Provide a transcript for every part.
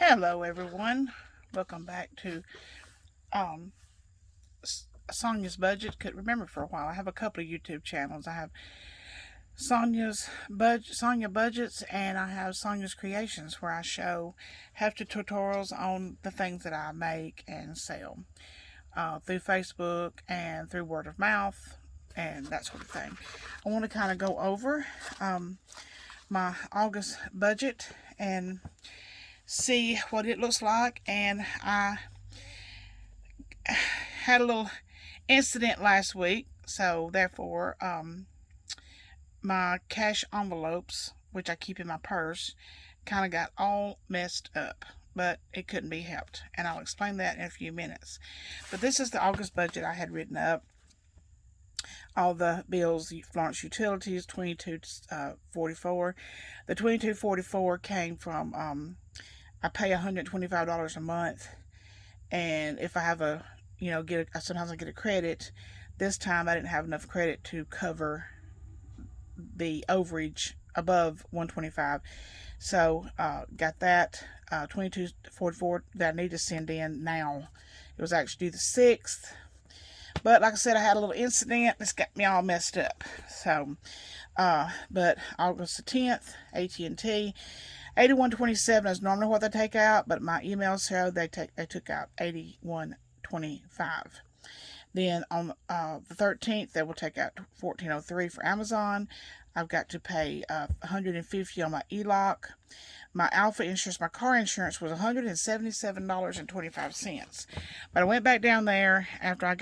Hello, everyone. Welcome back to um, Sonia's Budget. Could remember for a while. I have a couple of YouTube channels. I have Sonia Budgets, and I have Sonia's Creations, where I show hefty tutorials on the things that I make and sell through Facebook and through word of mouth and that sort of thing. I want to kind of go over my August budget and see what it looks like. And I had a little incident last week, so therefore my cash envelopes, which I keep in my purse, kind of got all messed up, but it couldn't be helped, and I'll explain that in a few minutes. But this is the August budget I had written up. All the bills: Florence Utilities, 2244. The 2244 came from I pay $125 a month, and if I have sometimes I get a credit. This time I didn't have enough credit to cover the overage above 125, so got that 2244 that I need to send in now. It was actually due the 6th, but like I said, I had a little incident that's got me all messed up. So but August the 10th, AT&T, 8127 is normally what they take out, but my emails show they took out 8125. Then on the 13th, they will take out 1403 for Amazon. I've got to pay $150 on my ELOC. My Alpha insurance, my car insurance, was $177.25. But I went back down there after I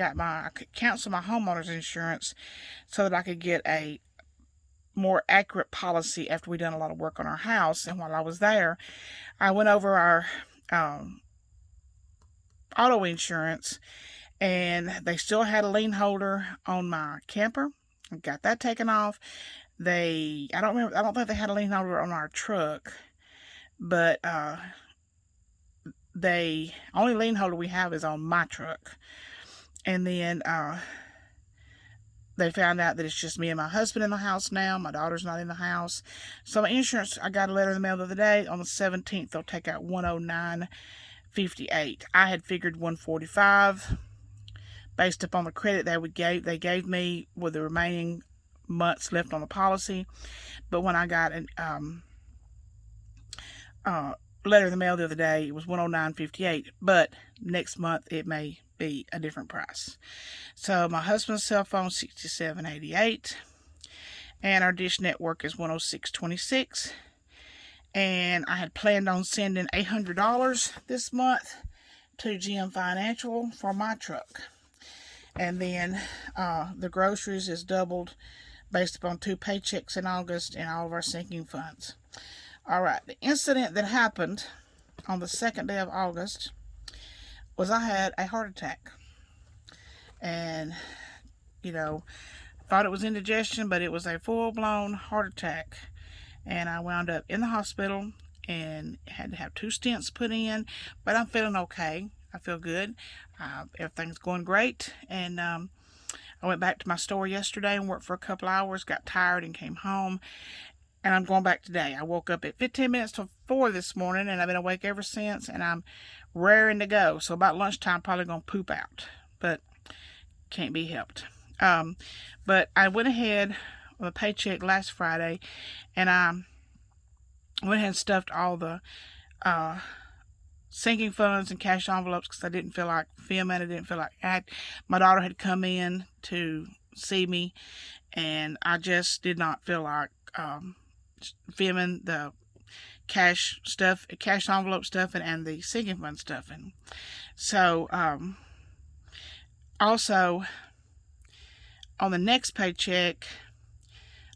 could cancel my homeowner's insurance so that I could get a more accurate policy after we done a lot of work on our house. And while I was there, I went over our auto insurance, and they still had a lien holder on my camper. I got that taken off. I don't think they had a lien holder on our truck, but the only lien holder we have is on my truck. And then they found out that it's just me and my husband in the house now. My daughter's not in the house. So my insurance, I got a letter in the mail the other day. On the 17th, they'll take out $109.58. I had figured $145 based upon the credit they gave me with the remaining months left on the policy. But when I got an letter in the mail the other day, it was $109.58. But next month it may be a different price. So my husband's cell phone, $67.88, and our dish network is $106.26. And I had planned on sending $800 this month to GM Financial for my truck. And then the groceries is doubled based upon 2 paychecks in August and all of our sinking funds. All right, the incident that happened on the 2nd day of August was I had a heart attack. And, thought it was indigestion, but it was a full-blown heart attack. And I wound up in the hospital and had to have 2 stents put in, but I'm feeling okay. I feel good. Everything's going great. And I went back to my store yesterday and worked for a couple hours, got tired and came home. And I'm going back today. I woke up at 15 minutes to 4 this morning, and I've been awake ever since, and I'm raring to go. So about lunchtime, probably going to poop out, but can't be helped. But I went ahead with a paycheck last Friday, and I went ahead and stuffed all the sinking funds and cash envelopes because I didn't feel like filming. I didn't feel like my daughter had come in to see me, and I just did not feel like filming the cash envelope stuff and the sinking fund stuff. And so also on the next paycheck,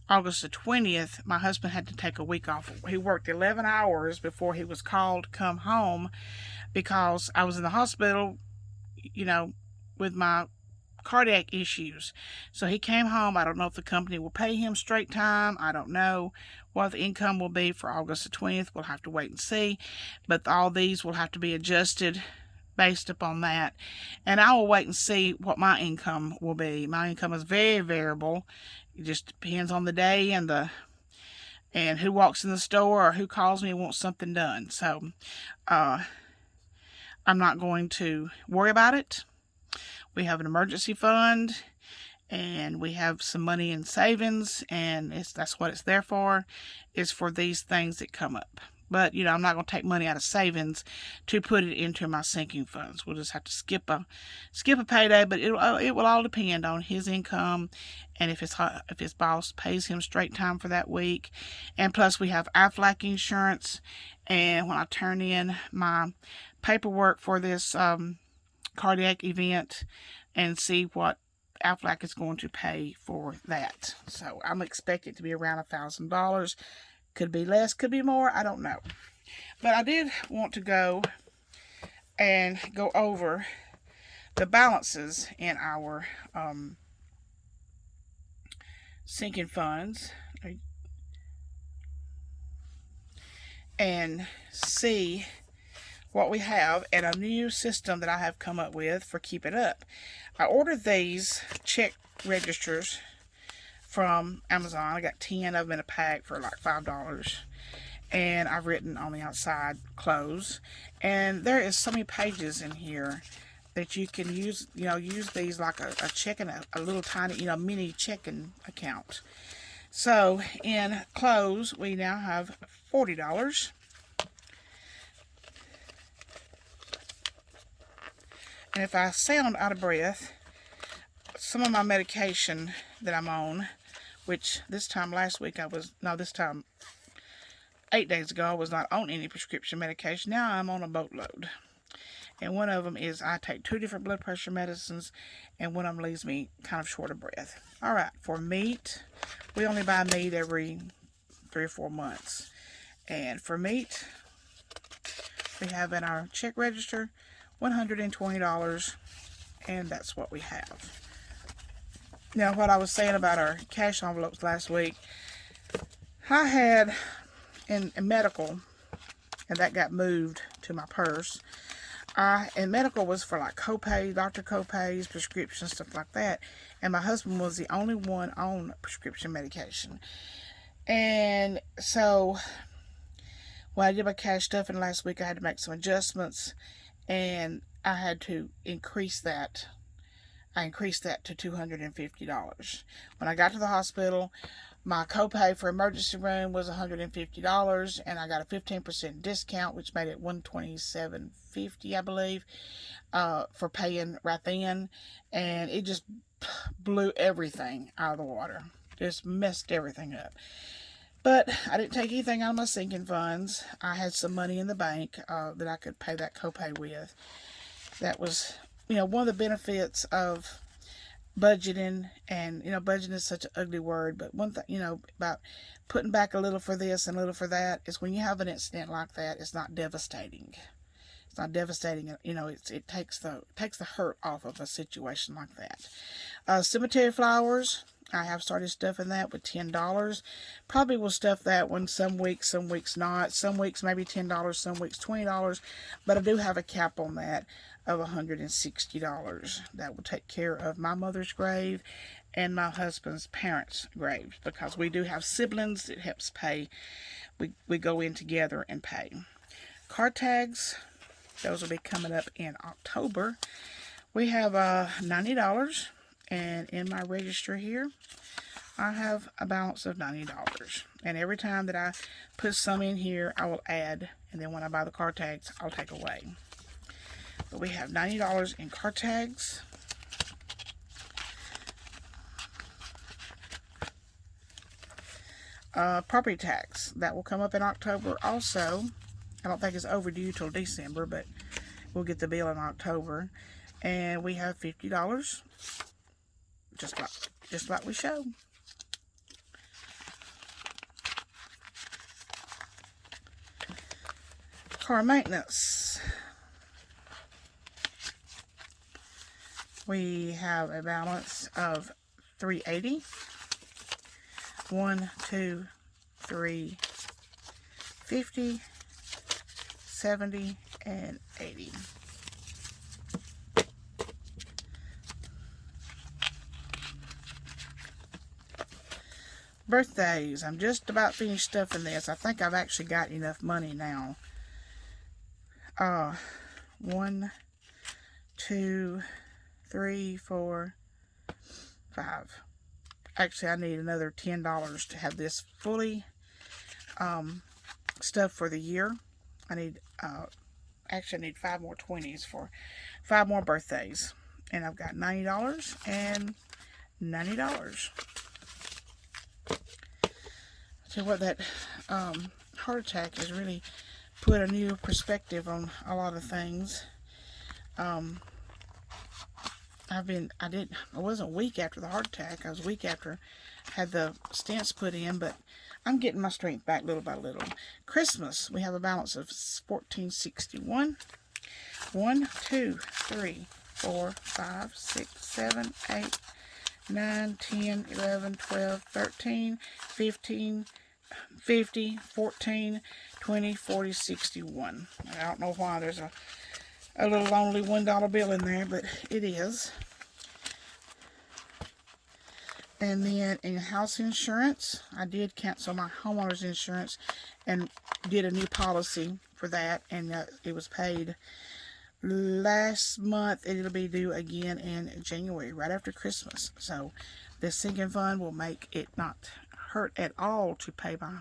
August the 20th, my husband had to take a week off. He worked 11 hours before he was called to come home because I was in the hospital, with my cardiac issues. So he came home. I don't know if the company will pay him straight time. I don't know what the income will be for August the 20th. We'll have to wait and see. But all these will have to be adjusted based upon that. And I will wait and see what my income will be. My income is very variable. It just depends on the day and and who walks in the store or who calls me and wants something done. So I'm not going to worry about it. We have an emergency fund, and we have some money in savings, and that's what it's there for, is for these things that come up. But, I'm not going to take money out of savings to put it into my sinking funds. We'll just have to skip a payday, but it will all depend on his income and if his boss pays him straight time for that week. And plus, we have Aflac insurance. And when I turn in my paperwork for this cardiac event and see what Aflac is going to pay for that. So I'm expecting it to be around $1,000. Could be less, could be more, I don't know. But I did want to go over the balances in our sinking funds and see what we have and a new system that I have come up with for Keep It Up. I ordered these check registers from Amazon. I got 10 of them in a pack for like $5. And I've written on the outside close. And there is so many pages in here that you can use, use these like a checking, a little tiny, mini checking account. So in close, we now have $40. And if I sound out of breath, some of my medication that I'm on, which this time 8 days ago, I was not on any prescription medication. Now I'm on a boatload. And one of them is I take 2 different blood pressure medicines, and one of them leaves me kind of short of breath. All right, for meat, we only buy meat every 3 or 4 months. And for meat, we have in our check register $120, and that's what we have. Now, what I was saying about our cash envelopes last week, I had in medical, and that got moved to my purse. And medical was for like copay, doctor copays, prescriptions, stuff like that. And my husband was the only one on prescription medication. And so when I did my cash stuffing last week, I had to make some adjustments, and I had to increase that. I increased that to $250. When I got to the hospital, my copay for emergency room was $150, and I got a 15% discount, which made it $127.50, I believe, for paying right then. And it just blew everything out of the water. Just messed everything up. But I didn't take anything out of my sinking funds. I had some money in the bank that I could pay that copay with. That was, one of the benefits of budgeting. And, budgeting is such an ugly word. But one thing, about putting back a little for this and a little for that is when you have an incident like that, it's not devastating. It's not devastating. It takes the hurt off of a situation like that. Cemetery flowers, I have started stuffing that with $10. Probably will stuff that one some weeks not. Some weeks maybe $10, some weeks $20. But I do have a cap on that of $160. That will take care of my mother's grave and my husband's parents' graves, because we do have siblings. It helps pay. We go in together and pay. Car tags, those will be coming up in October. We have $90. And in my register here, I have a balance of $90. And every time that I put some in here, I will add. And then when I buy the car tags, I'll take away. But we have $90 in car tags. Property tax, that will come up in October also. I don't think it's overdue till December, but we'll get the bill in October. And we have $50. Just like we showed. Car maintenance. We have a balance of $380. 1, 2, 3, 50, 70, and 80. birthdays. I'm just about finished stuffing this. I think I've actually got enough money now. 1, 2, 3, 4, 5. Actually, I need another $10 to have this fully stuffed for the year. I need, actually I need 5 more 20s for 5 more birthdays. And I've got $90 and $90. So what, that heart attack has really put a new perspective on a lot of things. I wasn't weak after the heart attack. I was weak after I had the stents put in, but I'm getting my strength back little by little. Christmas, we have a balance of $14.61. 1, 2, 3, 4, 5, 6, 7, 8, 9, 10, 11, 12, 13, 15, 50, 14, 20, 40, 61. I don't know why there's a little lonely $1 bill in there, but it is. And then in house insurance, I did cancel my homeowner's insurance and did a new policy for that, and it was paid last month, and it'll be due again in January, right after Christmas. So this sinking fund will make it not hurt at all to pay my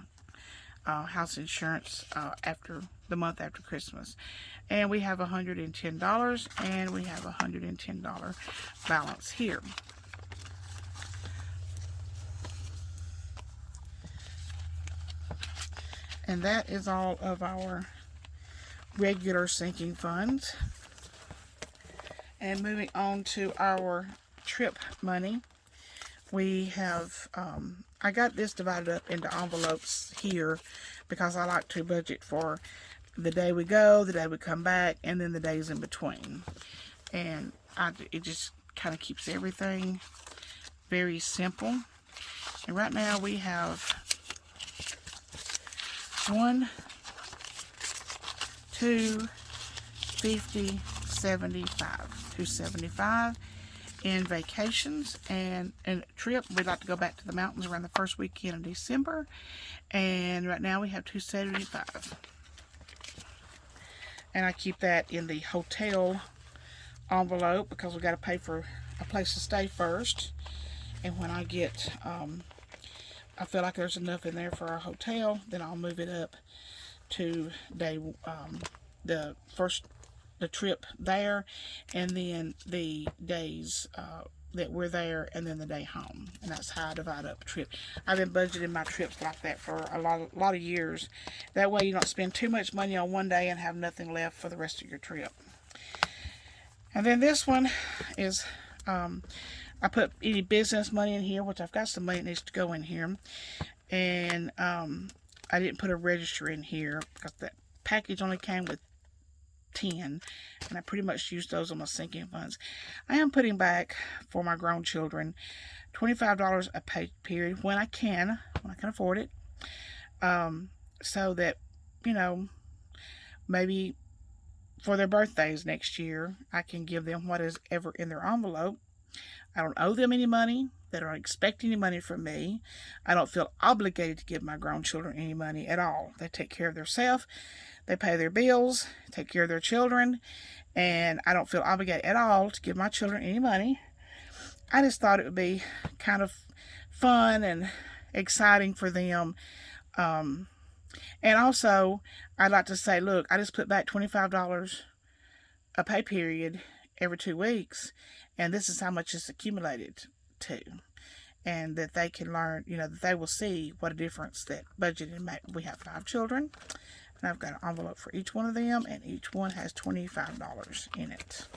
house insurance after the month after Christmas. And we have $110, and we have a $110 balance here. And that is all of our regular sinking funds. And moving on to our trip money, we have, I got this divided up into envelopes here because I like to budget for the day we go, the day we come back, and then the days in between. And it just kind of keeps everything very simple. And right now we have 1, 2, 50, 75. 275 in vacations and a trip. We'd like to go back to the mountains around the first weekend of December. And right now we have 275. And I keep that in the hotel envelope because we got to pay for a place to stay first. And when I get, I feel like there's enough in there for our hotel, then I'll move it up to the trip there, and then the days that we're there, and then the day home. And that's how I divide up a trip. I've been budgeting my trips like that for a lot of years. That way you don't spend too much money on one day and have nothing left for the rest of your trip. And then this one is, I put any business money in here, which I've got some money that needs to go in here. And I didn't put a register in here because that package only came with 10, and I pretty much used those on my sinking funds. I am putting back for my grown children $25 a pay period when I can afford it, so that, you know, maybe for their birthdays next year I can give them what is ever in their envelope. I don't owe them any money. They don't expect any money from me. I don't feel obligated to give my grown children any money at all. They take care of themselves. They pay their bills, take care of their children, and I don't feel obligated at all to give my children any money. I just thought it would be kind of fun and exciting for them. And also, I'd like to say, look, I just put back $25 a pay period every 2 weeks, and this is how much it's accumulated to. And that they can learn, you know, that they will see what a difference that budgeting makes. We have 5 children. And I've got an envelope for each one of them, and each one has $25 in it.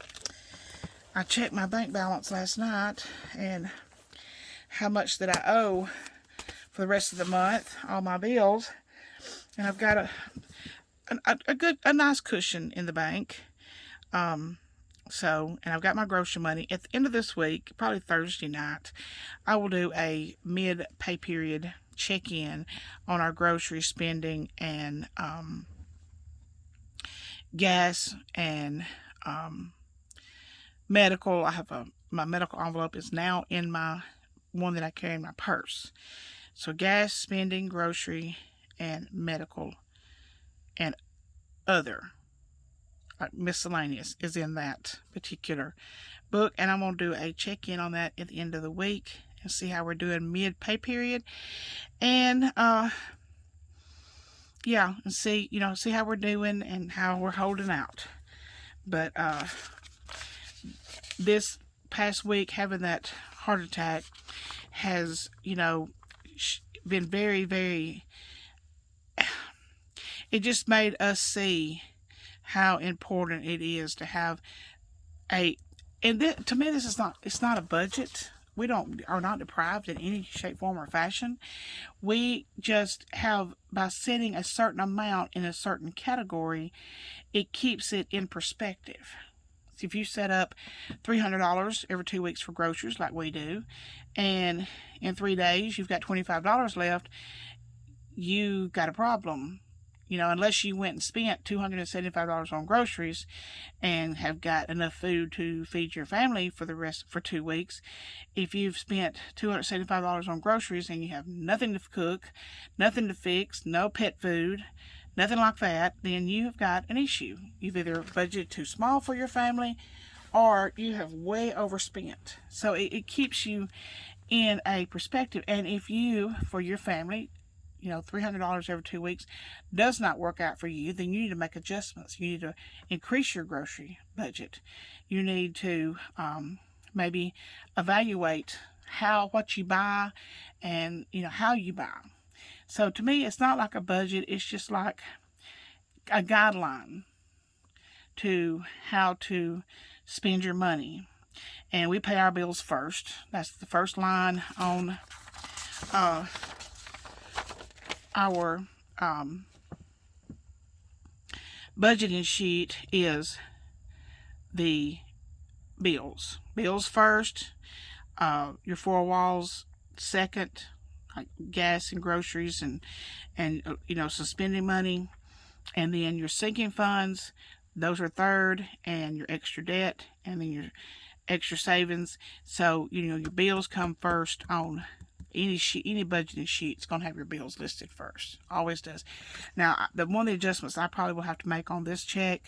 I checked my bank balance last night and how much that I owe for the rest of the month, all my bills, and I've got a nice cushion in the bank. And I've got my grocery money. At the end of this week, probably Thursday night, I will do a mid-pay period check-in on our grocery spending and gas and medical. I have my medical envelope is now in my one that I carry in my purse. So gas, spending, grocery, and medical, and other, like miscellaneous, is in that particular book. And I'm going to do a check-in on that at the end of the week and see how we're doing mid-pay period. And yeah, and see how we're doing and how we're holding out. But this past week, having that heart attack has, been very, very, it just made us see how important it is to have to me, it's not a budget. We are not deprived in any shape, form, or fashion. We just have, by setting a certain amount in a certain category, it keeps it in perspective. So if you set up $300 every 2 weeks for groceries like we do, and in 3 days you've got $25 left, you got a problem. Unless you went and spent $275 on groceries and have got enough food to feed your family for 2 weeks. If you've spent $275 on groceries and you have nothing to cook, nothing to fix, no pet food, nothing like that, then you have got an issue. You've either budgeted too small for your family or you have way overspent. So it keeps you in a perspective. And if you, for your family, $300 every 2 weeks does not work out for you, then you need to make adjustments. You need to increase your grocery budget. You need to maybe evaluate what you buy and how you buy. So to me, it's not like a budget. It's just like a guideline to how to spend your money. And we pay our bills first. That's the first line on our budgeting sheet is the bills. Bills first, your four walls second, like gas and groceries and some spending money, and then your sinking funds, those are third, and your extra debt, and then your extra savings. So your bills come first on any budgeting sheet. It's going to have your bills listed first. Always does. Now, one of the adjustments I probably will have to make on this check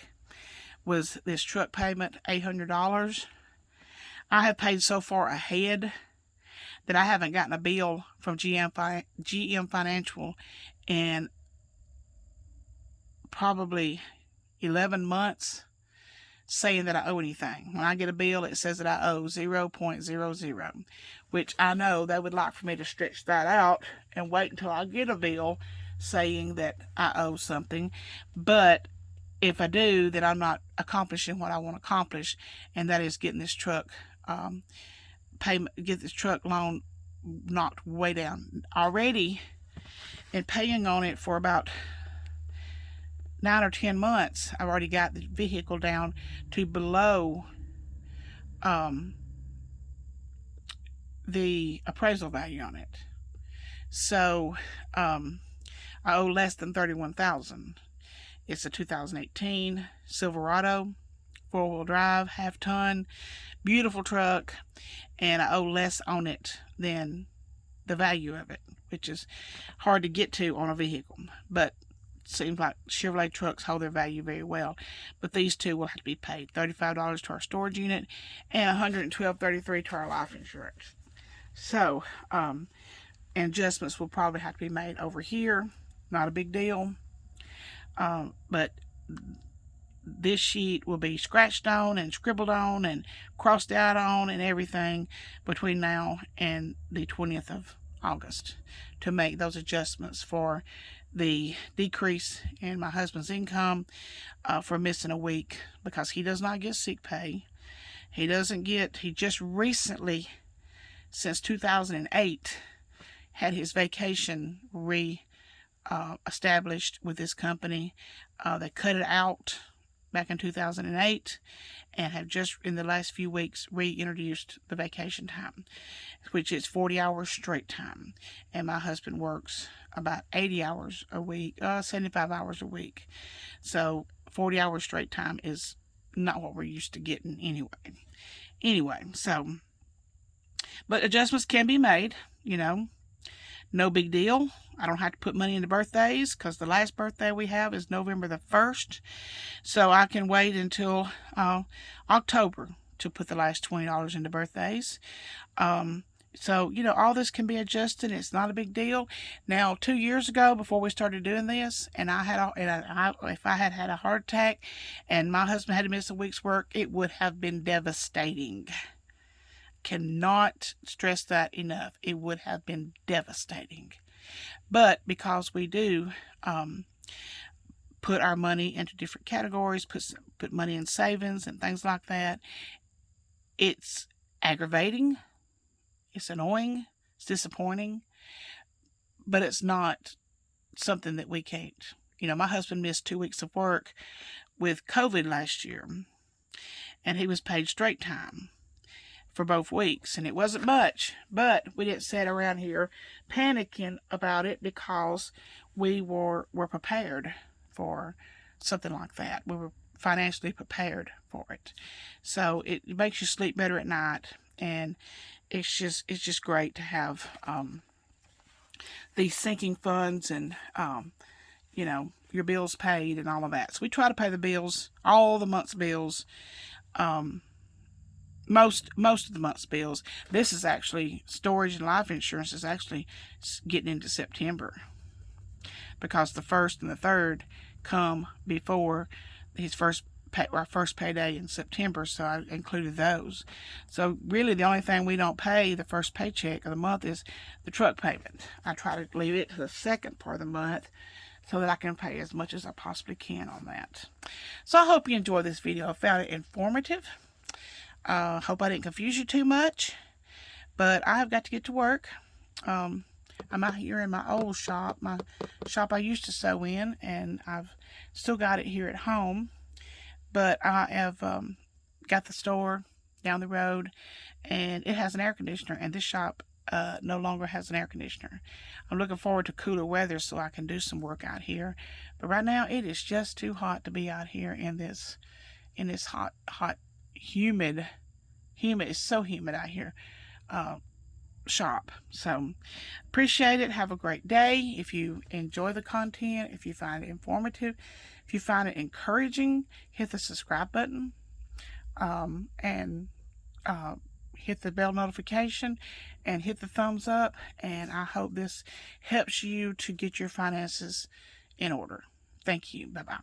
was this truck payment, $800. I have paid so far ahead that I haven't gotten a bill from GM Financial in probably 11 months saying that I owe anything. When I get a bill, it says that I owe 0.00, which I know they would like for me to stretch that out and wait until I get a bill saying that I owe something. But if I do, then I'm not accomplishing what I want to accomplish, and that is getting this truck get this truck loan knocked way down. Already, and paying on it for about 9 or 10 months, I've already got the vehicle down to below the appraisal value on it. So I owe less than $31,000. It's a 2018 Silverado, 4-wheel drive, half-ton, beautiful truck, and I owe less on it than the value of it, which is hard to get to on a vehicle. But seems like Chevrolet trucks hold their value very well. But these two will have to be paid. $35 to our storage unit and $112.33 to our life insurance. So, adjustments will probably have to be made over here. Not a big deal. But this sheet will be scratched on and scribbled on and crossed out on and everything between now and the 20th of August to make those adjustments for the decrease in my husband's income for missing a week, because he does not get sick pay. He just recently, since 2008, had his vacation established with this company. They cut it out back in 2008 and have just in the last few weeks reintroduced the vacation time, which is 40 hours straight time. And my husband works about 80 hours a week, 75 hours a week. So 40 hours straight time is not what we're used to getting anyway. So, but adjustments can be made, No big deal. I don't have to put money into birthdays because the last birthday we have is November the 1st. So I can wait until October to put the last $20 into birthdays. So, you know, all this can be adjusted. It's not a big deal. Now, 2 years ago, before we started doing this, and if I had had a heart attack and my husband had to miss a week's work, it would have been devastating. Cannot stress that enough. It would have been devastating. But because we do put our money into different categories, put money in savings and things like that, it's aggravating. It's annoying, it's disappointing, but it's not something that we can't. You know, my husband missed 2 weeks of work with COVID last year, and he was paid straight time for both weeks, and it wasn't much, but we didn't sit around here panicking about it because we were prepared for something like that. We were financially prepared for it. So it makes you sleep better at night, and it's just great to have these sinking funds and you know, your bills paid and all of that. So we try to pay the bills, all the month's bills, most of the month's bills. This is actually, storage and life insurance is actually getting into September because the 1st and the 3rd come before our first payday in September, so I included those. So really the only thing we don't pay the first paycheck of the month is the truck payment. I try to leave it to the second part of the month so that I can pay as much as I possibly can on that. So I hope you enjoyed this video. I found it informative. Hope I didn't confuse you too much, but I have got to get to work. I'm out here in my old shop, my shop I used to sew in, and I've still got it here at home. But I have got the store down the road, and it has an air conditioner, and this shop no longer has an air conditioner. I'm looking forward to cooler weather so I can do some work out here. But right now, it is just too hot to be out here in this hot, humid, it's so humid out here, shop. So appreciate it. Have a great day. If you enjoy the content, if you find it informative, if you find it encouraging, hit the subscribe button and hit the bell notification and hit the thumbs up, and I hope this helps you to get your finances in order. Thank you. Bye-bye.